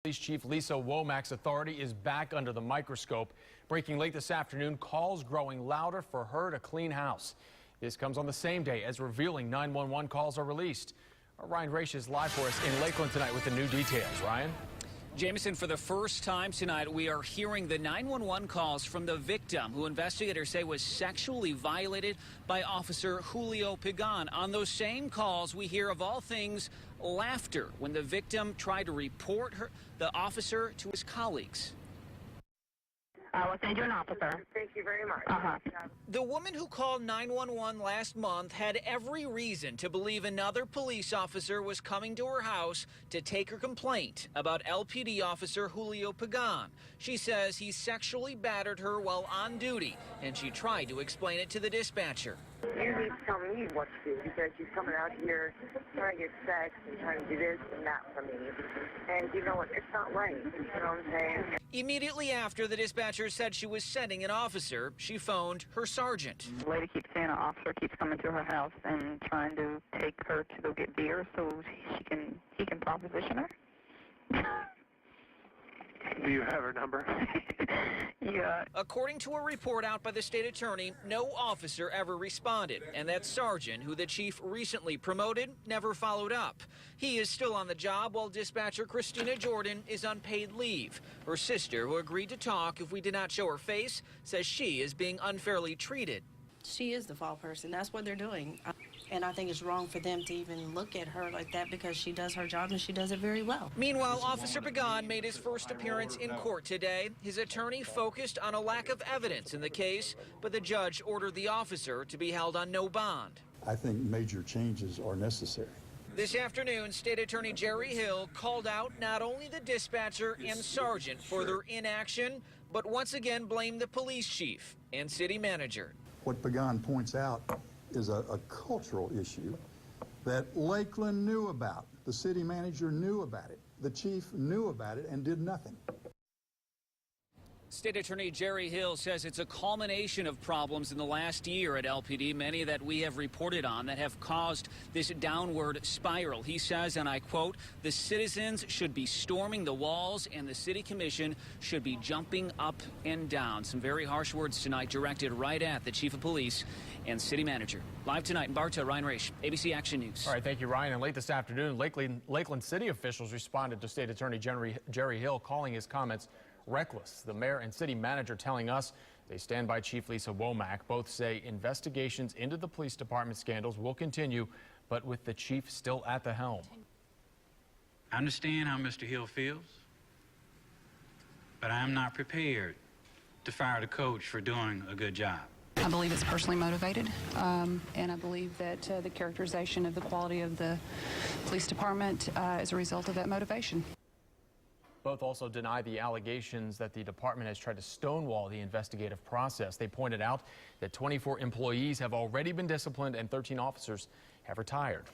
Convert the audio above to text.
Police Chief Lisa Womack's authority is back under the microscope. Breaking late this afternoon, calls growing louder for her to clean house. This comes on the same day as revealing 911 calls are released. Ryan Raish is live for us in Lakeland tonight with the new details. Ryan? Jameson, for the first time tonight, we are hearing the 911 calls from the victim, who investigators say was sexually violated by Officer Julio Pagan. On those same calls, we hear, of all things, laughter when the victim tried to report the officer to his colleagues. I will send you an officer. Thank you very much. The woman who called 911 last month had every reason to believe another police officer was coming to her house to take her complaint about LPD officer Julio Pagan. She says he sexually battered her while on duty, and she tried to explain it to the dispatcher. You need to tell me what to do, because she's coming out here trying to get sex and trying to do this and that for me. And you know what? It's not right. You know what I'm saying? Immediately after the dispatcher said she was sending an officer, she phoned her sergeant. The lady keeps saying an officer keeps coming to her house and trying to take her to go get beer so he can proposition her. Do you have her number? Yeah. According to a report out by the state attorney, no officer ever responded, and that sergeant, who the chief recently promoted, never followed up. He is still on the job while dispatcher Christina Jordan is on paid leave. Her sister, who agreed to talk if we did not show her face, says she is being unfairly treated. She is the fault person. That's what they're doing. And I think it's wrong for them to even look at her like that, because she does her job and she does it very well. Meanwhile, Officer Pagan made his first appearance in court today. His attorney focused on a lack of evidence in the case, but the judge ordered the officer to be held on no bond. I think major changes are necessary. This afternoon, State Attorney Jerry Hill called out not only the dispatcher and sergeant for their inaction, but once again blamed the police chief and city manager. What Pagan points out is a cultural issue that Lakeland knew about. The city manager knew about it. The chief knew about it and did nothing. State Attorney Jerry Hill says it's a culmination of problems in the last year at LPD, many that we have reported on, that have caused this downward spiral. He says, and I quote, "The citizens should be storming the walls and the city commission should be jumping up and down." Some very harsh words tonight directed right at the chief of police and city manager. Live tonight in Bartow, Ryan Raish, ABC Action News. All right, thank you, Ryan. And late this afternoon, Lakeland city officials responded to State Attorney Jerry Hill, calling his comments reckless. The mayor and city manager telling us they stand by Chief Lisa Womack. Both say investigations into the police department scandals will continue, but with the chief still at the helm. I understand how Mr. Hill feels, but I am not prepared to fire the coach for doing a good job. I believe it's personally motivated, and I believe that the characterization of the quality of the police department is a result of that motivation. Both also deny the allegations that the department has tried to stonewall the investigative process. They pointed out that 24 employees have already been disciplined and 13 officers have retired.